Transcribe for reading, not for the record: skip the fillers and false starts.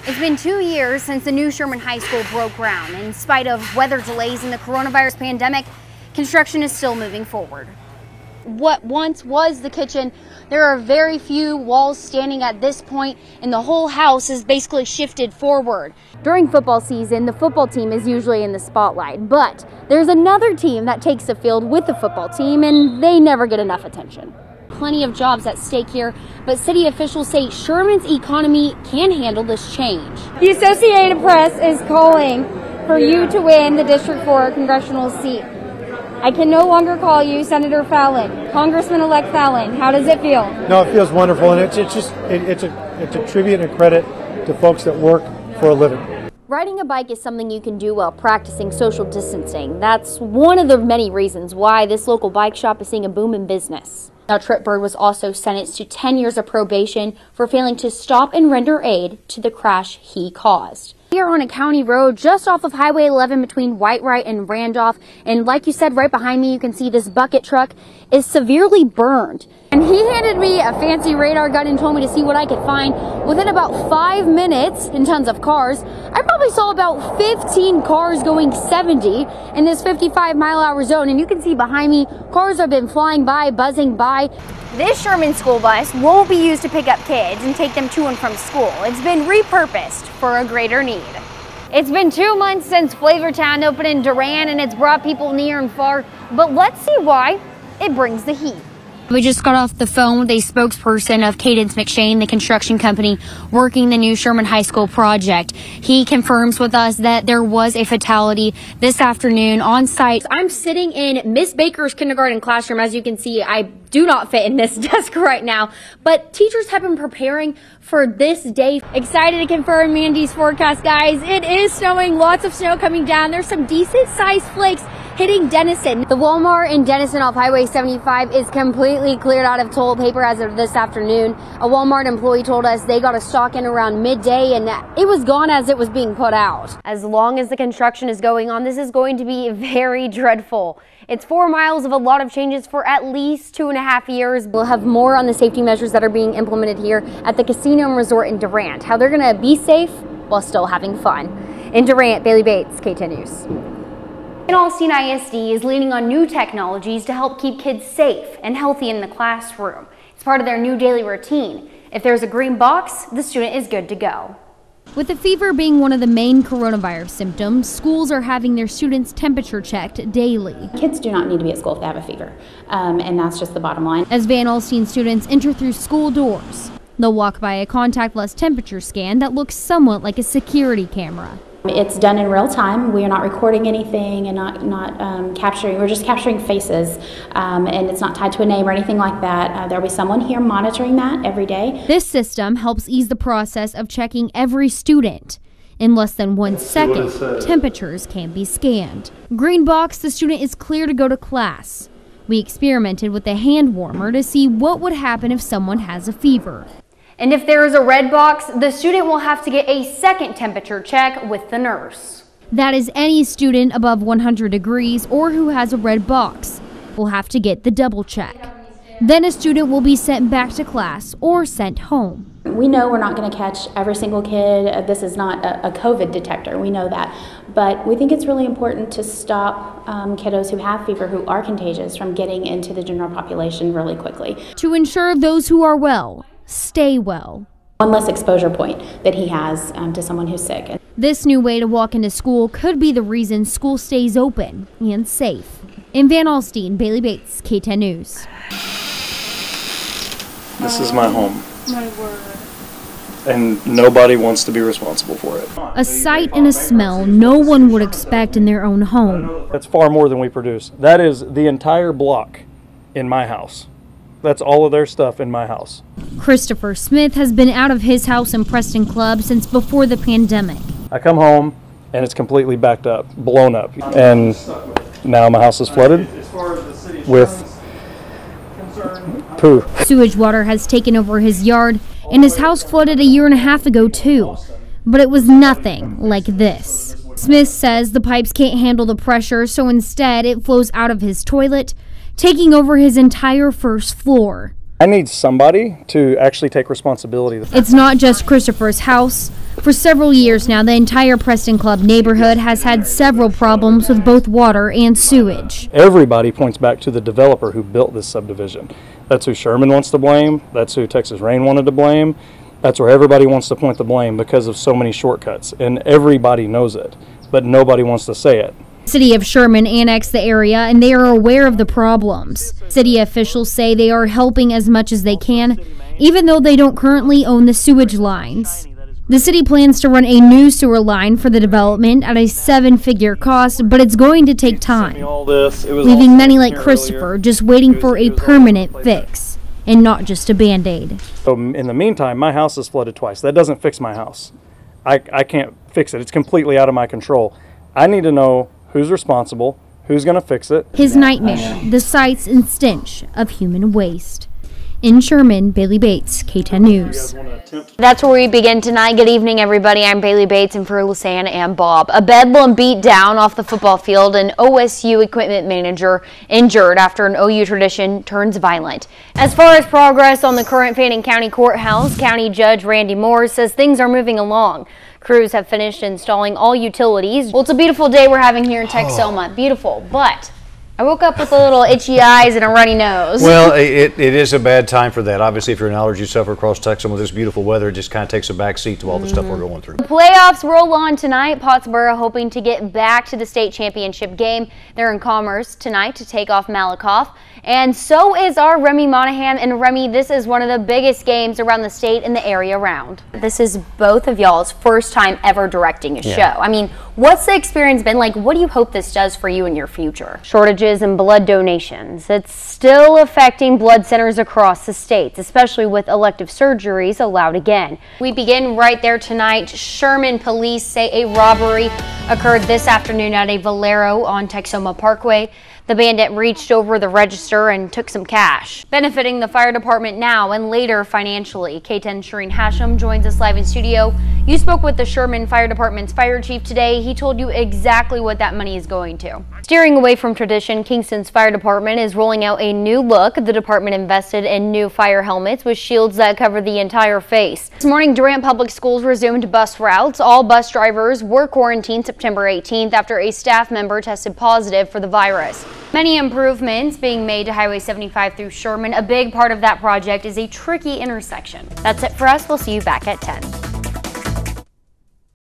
It's been 2 years since the new Sherman High School broke ground. In spite of weather delays and the coronavirus pandemic, construction is still moving forward. What once was the kitchen, there are very few walls standing at this point, and the whole house is basically shifted forward. During football season, the football team is usually in the spotlight, but there's another team that takes the field with the football team, and they never get enough attention. Plenty of jobs at stake here, but city officials say Sherman's economy can handle this change. The Associated Press is calling for you to win the District 4 congressional seat. I can no longer call you Senator Fallon, Congressman-elect Fallon. How does it feel? No, it feels wonderful, and it's a tribute and a credit to folks that work for a living. Riding a bike is something you can do while practicing social distancing. That's one of the many reasons why this local bike shop is seeing a boom in business. Now, Trip Bird was also sentenced to 10 years of probation for failing to stop and render aid to the crash he caused. We are on a county road just off of Highway 11 between Whitewright and Randolph, and like you said, right behind me you can see this bucket truck is severely burned. And he handed me a fancy radar gun and told me to see what I could find. Within about 5 minutes, and tons of cars, I probably saw about 15 cars going 70 in this 55-mile-an-hour zone. And you can see behind me, cars have been flying by, buzzing by. This Sherman school bus won't be used to pick up kids and take them to and from school. It's been repurposed for a greater need. It's been 2 months since Flavortown opened in Durant, and it's brought people near and far. But let's see why it brings the heat. We just got off the phone with a spokesperson of Cadence McShane, the construction company working the new Sherman High School project. He confirms with us that there was a fatality this afternoon on site. I'm sitting in Miss Baker's kindergarten classroom. As you can see, I do not fit in this desk right now, but teachers have been preparing for this day. Excited to confirm Mandy's forecast, guys. It is snowing, lots of snow coming down. There's some decent sized flakes hitting Denison. The Walmart in Denison off Highway 75 is completely cleared out of toilet paper as of this afternoon. A Walmart employee told us they got a stock in around midday and it was gone as it was being put out. As long as the construction is going on, this is going to be very dreadful. It's 4 miles of a lot of changes for at least 2.5 years. We'll have more on the safety measures that are being implemented here at the Casino and Resort in Durant, how they're gonna be safe while still having fun. In Durant, Baylee Bates, K10 News. And Alstyne ISD is leaning on new technologies to help keep kids safe and healthy in the classroom. It's part of their new daily routine. If there's a green box, the student is good to go. With the fever being one of the main coronavirus symptoms, schools are having their students' temperature checked daily. Kids do not need to be at school if they have a fever, and that's just the bottom line. As Van Alstyne students enter through school doors, they'll walk by a contactless temperature scan that looks somewhat like a security camera. It's done in real time. We are not recording anything and not capturing. We're just capturing faces, and it's not tied to a name or anything like that. There'll be someone here monitoring that every day. This system helps ease the process of checking every student. In less than 1 second, temperatures can be scanned. Green box, the student is clear to go to class. We experimented with a hand warmer to see what would happen if someone has a fever. And if there is a red box, the student will have to get a second temperature check with the nurse. That is any student above 100 degrees or who has a red box will have to get the double check. Then a student will be sent back to class or sent home. We know we're not going to catch every single kid. This is not a COVID detector. We know that. But we think it's really important to stop kiddos who have fever, who are contagious, from getting into the general population really quickly. To ensure those who are well stay well. One less exposure point that he has to someone who's sick. This new way to walk into school could be the reason school stays open and safe. In Van Alstyne, Baylee Bates, K10 News. This is my home. My word. And nobody wants to be responsible for it. A sight and a smell no one would expect in their own home. That's far more than we produce. That is the entire block in my house. That's all of their stuff in my house. Christopher Smith has been out of his house in Preston Club since before the pandemic. I come home and it's completely backed up, blown up. And now my house is flooded with poo. Sewage water has taken over his yard, and his house flooded a 1.5 years ago too. But it was nothing like this. Smith says the pipes can't handle the pressure, so instead it flows out of his toilet, taking over his entire first floor. I need somebody to actually take responsibility. It's not just Christopher's house. For several years now, the entire Preston Club neighborhood has had several problems with both water and sewage. Everybody points back to the developer who built this subdivision. That's who Sherman wants to blame. That's who Texas Rain wanted to blame. That's where everybody wants to point the blame because of so many shortcuts. And everybody knows it, but nobody wants to say it. City of Sherman annexed the area and they are aware of the problems. City officials say they are helping as much as they can, even though they don't currently own the sewage lines. The city plans to run a new sewer line for the development at a 7-figure cost, but it's going to take time, leaving many like Christopher just waiting for a permanent fix and not just a Band-Aid. So in the meantime, my house is flooded twice. That doesn't fix my house. I can't fix it. It's completely out of my control. I need to know who's responsible, who's going to fix it. His nightmare, the sights and stench of human waste. In Sherman, Baylee Bates, K10 News. That's where we begin tonight. Good evening, everybody. I'm Baylee Bates, and for Lusanne and Bob. A bedlam beat down off the football field. An OSU equipment manager injured after an OU tradition turns violent. As far as progress on the current Fannin County Courthouse, County Judge Randy Moore says things are moving along. Crews have finished installing all utilities. Well, it's a beautiful day we're having here in Texoma. Beautiful, but I woke up with a little itchy eyes and a runny nose. Well, it is a bad time for that. Obviously, if you're an allergy sufferer across Texas with this beautiful weather, it just kind of takes a back seat to all the stuff we're going through. The playoffs roll on tonight. Pottsboro hoping to get back to the state championship game. They're in Commerce tonight to take off Malakoff. And so is our Remy Monahan. And Remy, this is one of the biggest games around the state and the area around. This is both of y'all's first time ever directing a show. I mean, what's the experience been like? What do you hope this does for you in your future? Shortages in blood donations. It's still affecting blood centers across the states, especially with elective surgeries allowed again. We begin right there tonight. Sherman police say a robbery occurred this afternoon at a Valero on Texoma Parkway. The bandit reached over the register and took some cash, benefiting the fire department now and later financially. K10 Shireen Hashem joins us live in studio. You spoke with the Sherman Fire Department's fire chief today. He told you exactly what that money is going to. Steering away from tradition, Kingston's fire department is rolling out a new look. The department invested in new fire helmets with shields that cover the entire face. This morning, Durant Public Schools resumed bus routes. All bus drivers were quarantined September 18th after a staff member tested positive for the virus. Many improvements being made to Highway 75 through Sherman. A big part of that project is a tricky intersection. That's it for us. We'll see you back at 10.